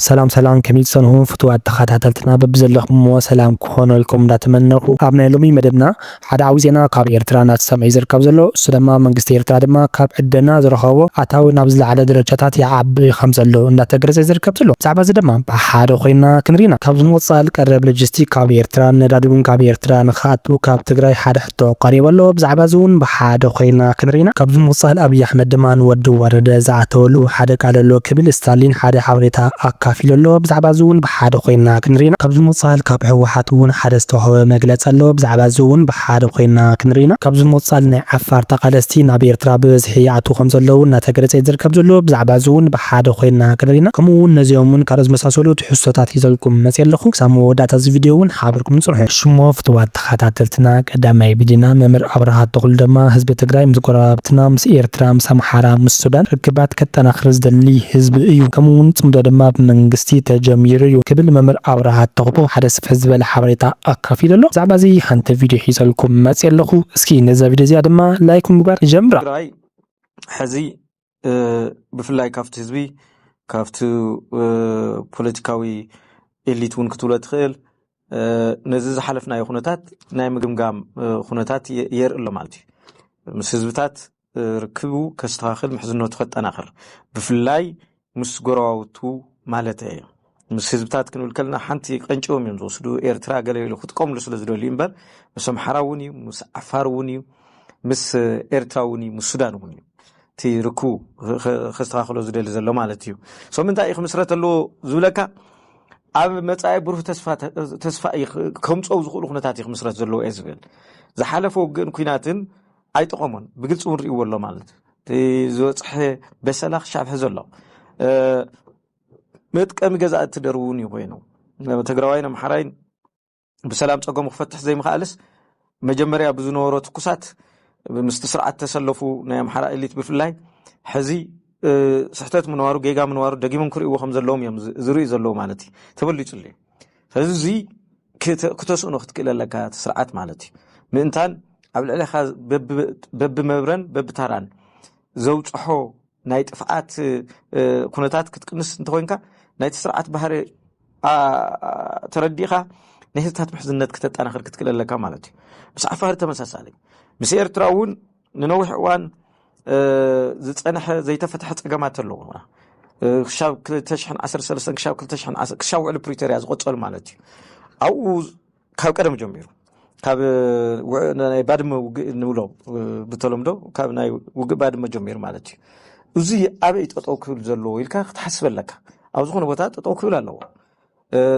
سلام كميل سنهم فتوات تخاتاتلتنا ببزلخم سلام كهونو لكم داتمنخو ابنا لومي مدبنا حدا عاوزينا كاب ايرترانا تسمعي زركب زلو سدما منغست ايرترا دما كاب عدنا زرخاو اتاو نابز على درجات يعب خمسلو ان تغرز زركب زلو صعبا زدما بحاده خوينا كنرينا كاب زنوصال قرب لوجستيك كاب ايرترا ندادون كاب ايرترا نخاتو كاب تግራይ حدا حتو قريبلو بزعبا زون بحاده خوينا كنرينا كاب زنوصال ابي احمد دمان ودو ورده زعتولو حدا قاللو كبل ستالين حدا حوريتا كافيلو بزعبا زون بحاده خوينا كنرينا كاب زموصال كاب حوحات ون حدا استوحو مغلص الله بزعبا زون بحاده خوينا كنرينا كاب زموصال ناي عفار تقالستي ناب ايرترا بزحي عتو خمزلو نا تغرص يزركب زلو بزعبا زون بحاده خوينا كنرينا كمو نزيومن كارز مساسولو تحسوتات يزلكم مسيلخو سامو داتا فيديوون حابركم نصرح شمو فتوات تخاتاتلتنا قدامي بدينا ممر ابرهات تقول دما حزب تግራይ مزقرابتنا مس ايرترا مس امحارا مس سودان ركبات كتناخرز دلي حزب ايو كمو صمدو دما منغستي تجميريو كبل ممر ابرهات تقبو حدث حزب الحبريتا اكافيلو زعبا زي حنت فيديو حيزلكم مسيلخو اسكي نزا فيديو زي دما لايك مبار جمرا تግራይ حزي بفلاي كافت حزبي كافت بوليتيكاوي إليتون كتولة خيل نزز حلفنا يخونتات ناي مقمقام خونتات يير إلا مالتي مسيزبتات ركبو كستاخل محزنو تخط أناخر بفلاي مسقراوتو مالتي مسيزبتات كنو الكلنا حانتي قنجوم يمزوسدو إيرترا قالي لخط قوم لسلزدو لينبر مسام حراوني مس عفاروني مس إيرتراوني مس سودانوني تي ركو خستاخلو زدل زلو مالتيو سو من تايخ مسرت له زولكا اب مصاي بروح تسفا كمصو زخلو خنتات يخ مسرت زلو ازبل زحلفو غن كيناتن ايطقمون بغلص وريو ولو مالت تي زوصح بسلاخ شاف زلو متقم غزات تدروني وينو تግራዋይና محراين بسلام صقم خفتح زي مخالس مجمريا ብዙ ኖሮት ኩሳት بمستسرعت تسلفو نايم حرا إليت بفلاي حزي سحتات منوارو جيجا منوارو دقيمن كريو خمس اللوم يوم زروي زلو مالتي تبلي تلي فزي كتسون أخت كلا لك تسرعت مالتي من إنتان قبل على خاز بب مبرن بب تاران زوج حو نايت فعات كونتات كتكنس انتوينكا نايت سرعت بحري ترديخا نهزتات محزنات كتت أنا خلقت كلا لك مالتي بس عفار تمساسالي بس إيرتراون ننوح وان زتصنح زي تفتح صقمات له خشاب كل تشحن 10 سلسن خشاب كل تشحن 10 خشاب على بريتوريا زقصل مالتي او كاب قدم جميرو كاب ناي بادم نولو بتلمدو كاب ناي وق بادم جمير مالتي وزي ابي تطو كل زلو يلكا تحسب لك او زخونه بوتا تطو كل الله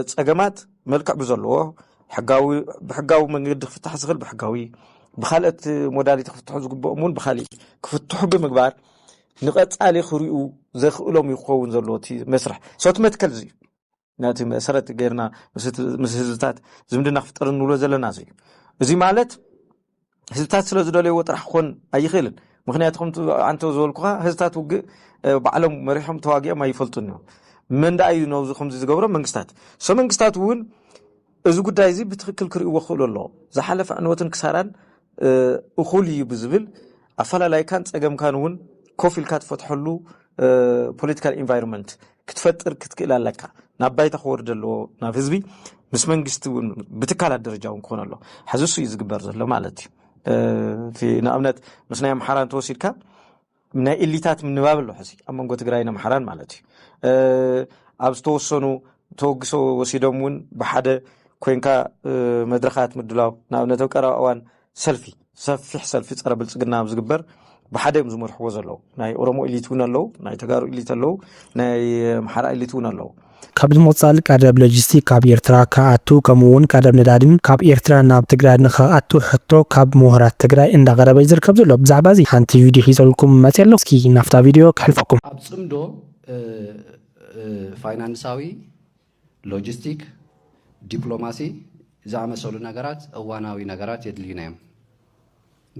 صقمات ملكع بزلو حقاوي بحقاوي من يدخ فتح صغل بحقاوي بخالت مودالي تفتحو زغبؤمون بخالي كفتحو بمغبار نقصالي خريو زخلهم يخون زلوتي مسرح صوت متكلزي ناتي مسرت غيرنا مسهزتات زمدنا خفطر نولو زلنا زي زي مالت هزتات سلازدلي وطرح خون ايخيلن مخنياتكم انتو زولكوا هزتات وق بعلم مريحهم تواقيا ما يفلطنوا من داي نو زخم زغبره منغستات سو منغستات ون እዚ ጉዳይ እዚ ብትክክል ክሪእዎ ክእሉ ኣሎ ዝሓለፈ ዕንወትን ክሳራን እኹል እዩ ብዝብል ኣፈላላይ ካን ፀገም ካን እውን ኮፍ ኢልካ ትፈትሐሉ ፖለቲካል ኢንቫይሮንመንት ክትፈጥር ክትክእል ኣለካ ናብ ባይታ ክወርድ ኣለዎ ናብ ህዝቢ ምስ መንግስቲ እውን ብትካላት ደረጃ እውን ክኾን ኣሎ ሓዝሱ እዩ ዝግበር ዘሎ ማለት እዩ في ንኣብነት ምስ ናይ ኣምሓራን ተወሲድካ ናይ ኢሊታት ምንባብ ኣሎ ሕዚ ኣብ መንጎ ትግራይን ኣምሓራን ማለት እዩ ኣብ ዝተወሰኑ ተወግሶ ወሲዶም እውን ብሓደ كوينكا مدرخات مدلاو نابنتو قراوان سلفي سفيح سلفي صرا بلصقنا بزغبر بحده مزمر حوزلو ناي اورمو اليتون الله ناي تغارو اليت الله ناي محرا اليتون الله كابز موصال قادب لوجستيك كاب ايرترا كاتو كمون قادب ندادين كاب ايرترا ناب تግራይ نخاتو حتو كاب مهرات تግራይ اندا غربا يزركب زلو بزعبازي حنتي فيديو حيزلكم ماتيلو اسكي نافتا فيديو كحلفكم ابصمدو فاينانساوي لوجستيك ዲፕሎማሲ زعمسولو ነገራት እዋናዊ ነገራት የድልዩና እዮም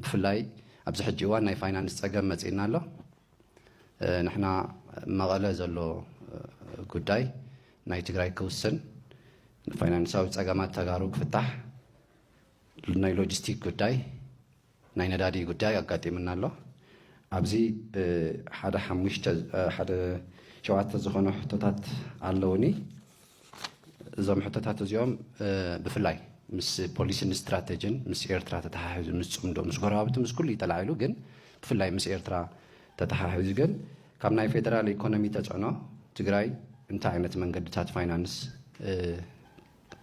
ብፍላይ ኣብዚ ሕጂ እዋን ናይ ፋይናንስ ፀገም መፂና ኣሎ ንሕና መቐለ ዘሎ ጉዳይ ናይ ትግራይ ክውስን ፋይናንሳዊ ፀገማት ተጋሩ ክፍታሕ ናይ ሎጂስቲክ ጉዳይ ናይ ነዳዲ ጉዳይ ኣጋጢምና ኣሎ ኣብዚ ሓደ ሸዋት ዝኾኑ ሕቶታት ኣለውኒ እዞም ሕቶታት እዚኦም ብፍላይ ምስ ፖሊስን ስትራቴጂን ምስ ኤርትራ ተተሓሒዙ ምስ ጽምዶ ምስ ጎረባብቲ ምስ ኩሉ ይተላዒሉ ግን ብፍላይ ምስ ኤርትራ ተተሓሒዙ ግን ካብ ናይ ፌደራል ኢኮኖሚ ተጽዕኖ ትግራይ እንታይ ዓይነት መንገድታት ፋይናንስ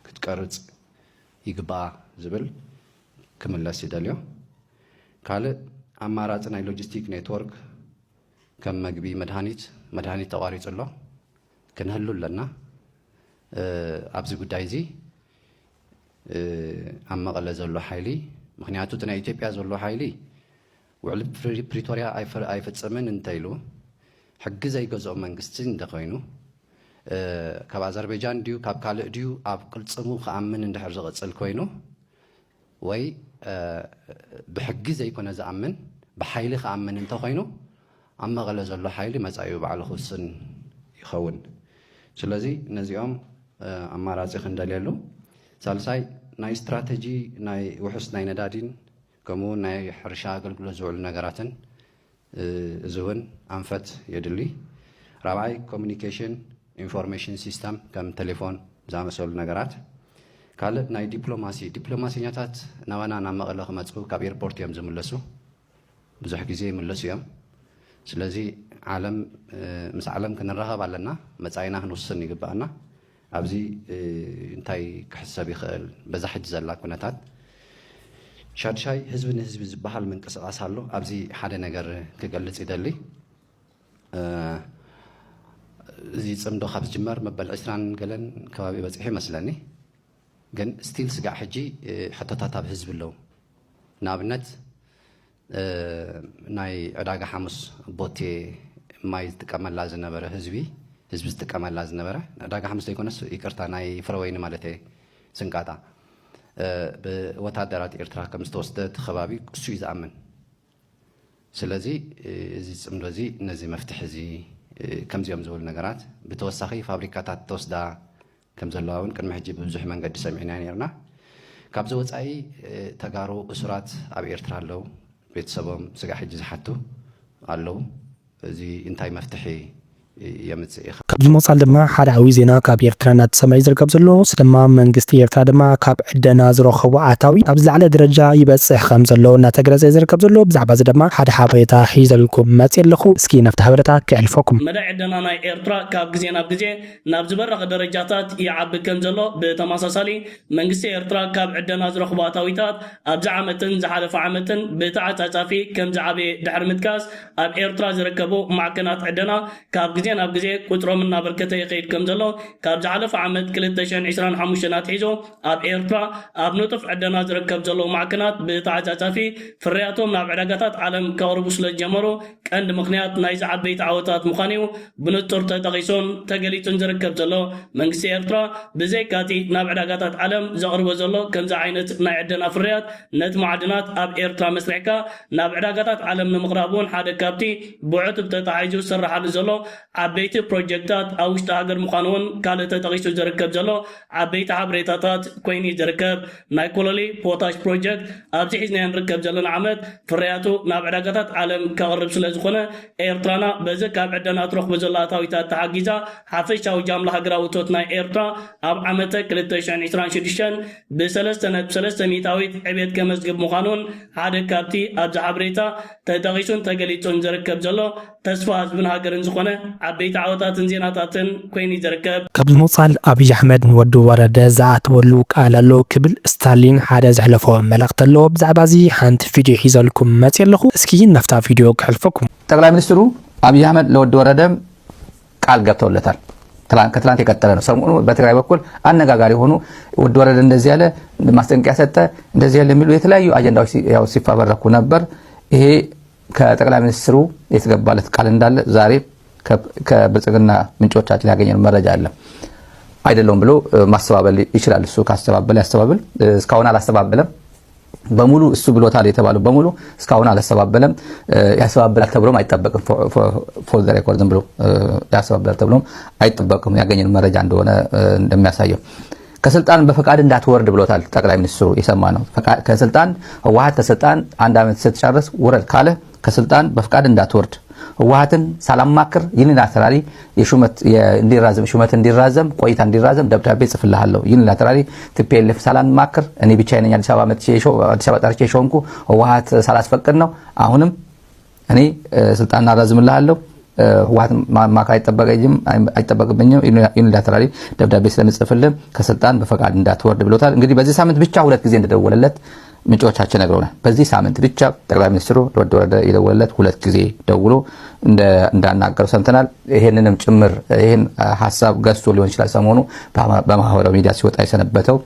ክትቀርጽ ይግባእ ዝብል ክምለስ ይደልዮ ካልእ ኣማራጺ ናይ ሎጂስቲክ ኔትወርክ ከም መግቢ መድሃኒት ተቋሪጹ ኣሎ ክንህሉ ኣለና ኣብዚ ጉዳይ እዚ ኣብ መቐለ ዘሎ ሓይሊ ምክንያቱ እቲ ናይ ኢትዮጵያ ዘሎ ሓይሊ ውዕል ፕሪቶሪያ ኣይፈጸምን እንተይሉ ሕጊ ዘይገዝኦ መንግስቲ እንተኮይኑ ካብ ኣዘርቤጃን ድዩ ካብ ካልእ ድዩ ኣብ ቅልጽሙ ክኣምን እንድሕር ዝቕጽል ኮይኑ ወይ ብሕጊ ዘይኮነ ዝኣምን ብሓይሊ ክኣምን እንተኮይኑ ኣብ መቐለ ዘሎ ሓይሊ መጻኢኡ ባዕሉ ክውስን ይኸውን ስለዚ ነዚኦም ኣማራጺ ክንደልየሉ ሳልሳይ ናይ ስትራቴጂ ናይ ውሕስ ናይ ነዳዲን ከምኡ ናይ ሕርሻ ኣገልግሎት ዝውዕሉ ነገራትን እዚ እውን ኣንፈት የድሊ ራብዓይ ኮሚኒኬሽን ኢንፎርሜሽን ሲስተም ከም ቴሌፎን ዝኣመሰሉ ነገራት ካልእ ናይ ዲፕሎማሲኛታት ናባና ናብ መቐለ ክመፁ ካብ ኤርፖርት እዮም ዝምለሱ ብዙሕ ግዜ ይምለሱ እዮም ስለዚ ዓለም ምስ ዓለም ክንራኸብ ኣለና መጻኢና ክንውስን ይግባአና ኣብዚ እንታይ ክሕሰብ ይኽእል በዛ ሕጂ ዘላ ኩነታት ሻድሻይ ህዝቢ ንህዝቢ ዝበሃል ምንቅስቓስ ኣሎ ኣብዚ ሓደ ነገር ክገልጽ ይደሊ እዚ ጽምዶ ካብ ዝጅመር መበል 20 ገለን ከባቢ በፂሑ ይመስለኒ ግን ስቲል ስጋዕ ሕጂ ሕቶታት ኣብ ህዝቢ ኣለዉ ንኣብነት ናይ ዕዳጋ ሓሙስ ቦቴ ማይ ዝጥቀመላ ዝነበረ ህዝቢ ዝጥቀመላ ዝነበረ ዕዳጋ ሓሙስ ዘይኮነስ ይቅርታ ናይ ፍረወይኒ ማለት ስንቃጣ ብወታደራት ኤርትራ ከም ዝተወስደት ከባቢ እሱ እዩ ዝኣምን ስለዚ እዚ ጽምዶ እዚ ነዚ መፍትሒ እዚ ከምዚኦም ዝበሉ ነገራት ብተወሳኺ ፋብሪካታት ተወስዳ ከም ዘለዋ እውን ቅድሚ ሕጂ ብብዙሕ መንገዲ ሰሚዕና ነርና ካብዚ ወፃኢ ተጋሩ እሱራት ኣብ ኤርትራ ኣለዉ ቤተሰቦም ስጋዕ ሕጂ ዝሓቱ ኣለዉ እዚ እንታይ መፍትሒ የምጽእ ኢኻ ካብዚ መጻል ድማ ሓደ ዓብዪ ዜና ካብ ኤርትራ እናተሰማይ ዝርከብ ዘሎ እሱ ድማ መንግስቲ ኤርትራ ድማ ካብ ዕደና ዝረኸቡ ኣታዊ ኣብ ዝለዓለ ደረጃ ይበጽሕ ከም ዘሎ እናተገለጸ ዝርከብ ዘሎ ብዛዕባ እዚ ድማ ሓደ ሓበሬታ ሒዘልኩም መጽእ ኣለኹ እስኪ ነፍቲ ሓበሬታ ክዕልፈኩም መዳይ ዕደና ናይ ኤርትራ ካብ ግዜ ናብ ግዜ ናብ ዝበረኸ ደረጃታት ይዓቢ ከም ዘሎ ብተመሳሳሊ መንግስቲ ኤርትራ ካብ ዕደና ዝረኸቡ ኣታዊታት ኣብዚ ዓመትን ዝሓለፈ ዓመትን ብተዓጻጻፊ ከም ዝዓበየ ድሕሪ ምጥቃስ ኣብ ኤርትራ ዝርከቡ ማዕከናት ዕደና ካብ ግዜ ናብ ግዜ ቁጥሮም እናበርከተ ይኸይድ ከም ዘሎ ካብ ዝሓለፈ ዓመት 2025 ኣትሒዙ ኣብ ኤርትራ ኣብ ንጡፍ ዕደና ዝርከብ ዘሎ ማዕከናት ብተዓጻጻፊ ፍርያቶም ናብ ዕዳጋታት ዓለም ከቕርቡ ስለ ዝጀመሩ ቀንዲ ምክንያት ናይዚ ዓበይቲ ዓወታት ምዃኑ እዩ ብንጹር ተጠቒሱን ተገሊጹን ዝርከብ ዘሎ መንግስቲ ኤርትራ ብዘይካቲ ናብ ዕዳጋታት ዓለም ዘቕርቦ ዘሎ ከምዚ ዓይነት ናይ ዕደና ፍርያት ነቲ ማዕድናት ኣብ ኤርትራ መስሪዕካ ናብ ዕዳጋታት ዓለም ንምቕራብ እውን ሓደ ካብቲ ብዕቱብ ተታሒዙ ዝስራሓሉ ዘሎ ዓበይቲ ፕሮጀክታት ኣብ ውሽጢ ሃገር ምዃኑ እውን ካልእ ተጠቒሱ ዝርከብ ዘሎ ዓበይቲ ሓበሬታታት ኮይኑ ዝርከብ ናይ ኮሎሊ ፖታሽ ፕሮጀክት ኣብዚ ሒዝናዮ ንርከብ ዘለና ዓመት ፍርያቱ ናብ ዕዳጋታት ዓለም ከቕርብ ስለ ዝኾነ ኤርትራና በዚ ካብ ዕደና ትረኽቦ ዘላ ኣታዊታት ተሓጊዛ ሓፈሻዊ ጃምላ ሃገራዊ እቶት ናይ ኤርትራ ኣብ ዓመተ 2026 ብ3.3 ሚእታዊት ዕብየት ከመዝግብ ምዃኑን ሓደ ካብቲ ኣብዚ ሓበሬታ ተጠቒሱን ተገሊጹን ዝርከብ ዘሎ ተስፋ ህዝብን ሃገርን ዝኾነ ዓበይቲ ዓወታትን ዜናታትን ኮይኑ ይዝርከብ ካብዚ ምውፃል ኣብይ ኣሕመድ ንወዲ ወረደ ዝኣተወሉ ቃል ኣሎ ክብል ስታሊን ሓደ ዘሕለፎ መልእኽቲ ኣሎ ብዛዕባ እዚ ሓንቲ ቪድዮ ሒዘልኩም መፅእ ኣለኹ እስኪ ናፍታ ቪድዮ ክሕልፈኩም ጠቅላይ ሚኒስትሩ ኣብይ ኣሕመድ ለወዲ ወረደ ቃል ገብተውለታል ከትላንት የቀጠለ ነው ሰሞኑ በትግራይ በኩል አነጋጋሪ ሆኑ ወዲ ወረደ እንደዚህ ያለ ማስጠንቀቂያ ሰጠ እንደዚህ ያለ የሚሉ የተለያዩ አጀንዳዎች ያው ሲፈበረኩ ነበር ይሄ ከጠቅላይ ሚኒስትሩ የተገባለት ቃል እንዳለ ዛሬ ከብልጽግና ምንጮቻችን ያገኘነው መረጃ አለ አይደለም ብሎ ማስተባበል ይችላል እሱ ካስተባበለ ያስተባበል እስካሁን አላስተባበለም በሙሉ እሱ ብሎታል የተባለው በሙሉ እስካሁን አላስተባበለም ያስተባበላል ተብሎም አይጠበቅም ፎር ዘ ሬኮርድ ብሎ ያስተባበላል ተብሎም አይጠበቅም ያገኘነው መረጃ እንደሆነ እንደሚያሳየው ከስልጣን በፈቃድ እንዳትወርድ ብሎታል ጠቅላይ ሚኒስትሩ የሰማ ነው ከስልጣን ህወሓት ተስልጣን አንድ አመት ስትጨርስ ወረድ ካለ ከስልጣን በፈቃድ እንዳትወርድ ህወሓትን ሳላማክር ዩኒላተራሊ ሹመት እንዲራዘም ቆይታ እንዲራዘም ደብዳቤ ጽፍልሃለሁ ዩኒላተራሊ ቲፒኤልኤፍ ሳላማክር እኔ ብቻዬን ነኝ አዲስ አበባ ጠርቼ ሾምኩ ህወሓት ሳላስፈቅድ ነው አሁንም እኔ ስልጣን አራዝምልሃለሁ ህወሓት ማማከር አይጠበቅብኝም ዩኒላተራሊ ደብዳቤ ስለምጽፍልህ ከስልጣን በፈቃድ እንዳትወርድ ብሎታል እንግዲህ በዚህ ሳምንት ብቻ 2 ጊዜ እንደደወለለት ምንጮቻችን ነግረውናል በዚህ ሳምንት ብቻ ጠቅላይ ሚኒስትሩ ለወድ ወረደ የደወለለት 2 ጊዜ ደውሎ እንዳናገሩ ሰምተናል ይሄንንም ጭምር ይሄን ሐሳብ ገዝቶ ሊሆን ይችላል ሰሞኑ በማህበራዊ ሚዲያ ሲወጣ የሰነበተው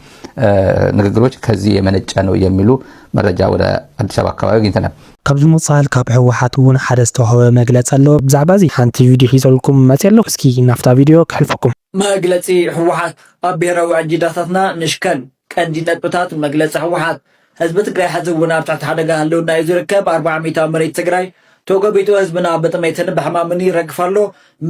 ንግግሮች ከዚህ የመነጨ ነው የሚሉ መረጃ ወደ አዲስ አበባ አካባቢ አግኝተናል ካብዚ ምጻል ካብ ህወሓት እውን ሓደ ዝተውሃበ መግለጺ ኣሎ ብዛዕባ እዚ ሓንቲ ቪድዮ ሒዘልኩም መጽሎ እስኪ ናፍታ ቪድዮ ክሕልፈኩም መግለጺ ህወሓት ኣብ ብሔራዊ ኣጀንዳታትና ንሽከን ቀንዲ ነጥብታት መግለጺ ህወሓት ህዝቢ ትግራይ ሕዝውን ኣብ ትሕቲ ሓደጋ ህልውና እዩ ዝርከብ 40 ሜታ መሬት ትግራይ ተጎቢጡ ህዝብና በጥሜትን በሕማምን ይረግፍ ኣሎ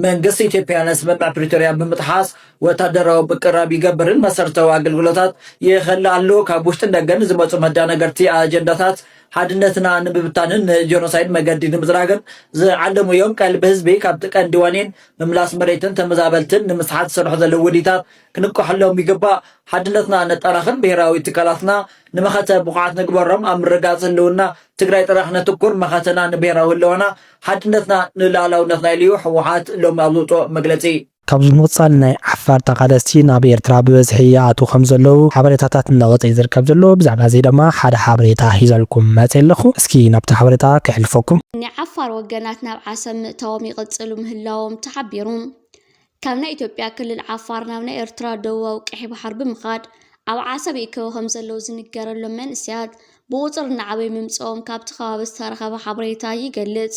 መንግስቲ ኢትዮጵያ ስምምዕ ፕሪቶሪያ ብምጥሓስ ወታደራዊ ምቅራብ ይገብርን መሰረታዊ አገልግሎታት ይኸል ኣሎ ካብ ውሽጥን ደገን ዝመጹ መዳነገርቲ አጀንዳታት ሓድነትና ንምብታንን ጄኖሳይድ መገዲ ንምዝራግን ዝዓለሙ እዮም ቀልቢ ህዝቢ ካብ ጥቀን ዲዋኔን ምምላስ መሬትን ተመዛበልትን ንምስሓት ዝሰርሑ ዘለዉ ውዲታት ክንቆሐሎም ይግባእ ሓድነትና ነጠራኽን ብሔራዊ ትካላትና ንመኸተ ብቑዓት ንግበሮም ኣብ ምርጋጽ ህልውና ትግራይ ጥራሕ ነትኩር መኸተና ንብሔራዊ ህልውና ሓድነትና ንላዕላውነትና ኢልዩ ህወሓት ሎም ኣብዝውጦ መግለጺ ካብዚ ምጻል ናይ ዓፋር ተቃለስቲ ናብ ኤርትራ ብበዝሒ ይኣቱ ከም ዘለዉ ሓበሬታታት እናወፀ ዝርከብ ዘሎ ብዛዕባ እዚ ድማ ሓደ ሓበሬታ ሒዘልኩም መጽ ኣለኹ እስኪ ናብቲ ሓበሬታ ክሕልፈኩም ናይ ዓፋር ወገናት ናብ ዓሰብ ምእታዎም ይቕጽሉ ምህላዎም ተሓቢሩ ካብ ናይ ኢትዮጵያ ክልል ዓፋር ናብ ናይ ኤርትራ ደቡባዊ ቀይሕ ባሕር ብምኻድ ኣብ ዓሰብ ይእከቡ ከም ዘለዉ ዝንገረሎም መንእስያት ብቁፅር እናዓበዩ ምምፅኦም ካብቲ ከባቢ ዝተረኸበ ሓበሬታ ይገልጽ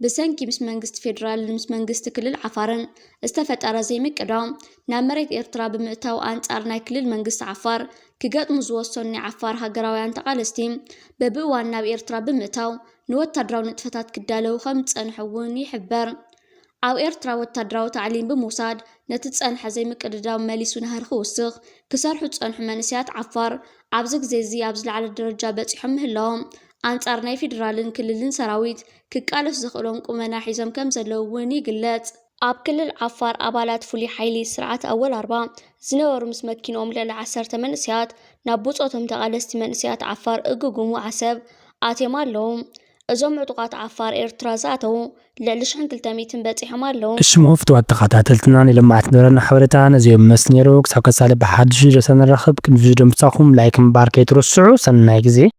በሰንኪ ምስ መንግስት ፌደራል ምስ መንግስት ክልል ዓፋርን ዝተፈጠረ ዘይምቅዳም ናብ መሬት ኤርትራ ብምእታው አንጻር ናይ ክልል መንግስት ዓፋር ክገጥሙ ዝወሰኑ ናይ ዓፋር ሃገራውያን ተቃለስቲ በብእዋን ናብ ኤርትራ ብምእታው ንወታደራዊ ንጥፈታት ክዳለው ከም ፀንሕውን ይሕበር ኣብ ኤርትራ ወታደራዊ ታዕሊም ብምውሳድ ነቲ ፀንሐ ዘይምቅድዳው መሊሱ ናህር ክውስኽ ክሰርሑ ፀንሑ መንእስያት ዓፋር ኣብዚ ግዜ እዚ ኣብ ዝለዓለ ደረጃ በፂሖም ምህላዎም አንጻር ናይ ፌደራልን ክልልን ሰራዊት ክቃለስ ዝኽእሎም ቁመና ሒዞም ከም ዘለዉ እውን ይግለጽ ኣብ ክልል ዓፋር ኣባላት ፍሉይ ሓይሊ ስርዓት ኣወል 40 ዝነበሩ ምስ መኪኖም ልዕሊ 10 መንእስያት ናብ ብፆቶም ተቃለስቲ መንእስያት ዓፋር እግጉሙ ዓሰብ ኣትዮም ኣለዉ እዞም ዕጡቃት ዓፋር ኤርትራ ዝኣተዉ ልዕሊ 1200 በፂሖም ኣለዉ እሽሙ ፍትዋት ተኸታተልትና ንልምዓት ንረና ሓበሬታ ነዚኦም መስ ነይሩ ክሳብ ከሳለ ብሓድሽ ርእሰ ንራኸብ ክንቪድዮ ምሳኹም ላይክ ምባር ከይትረስዑ ሰናይ ግዜ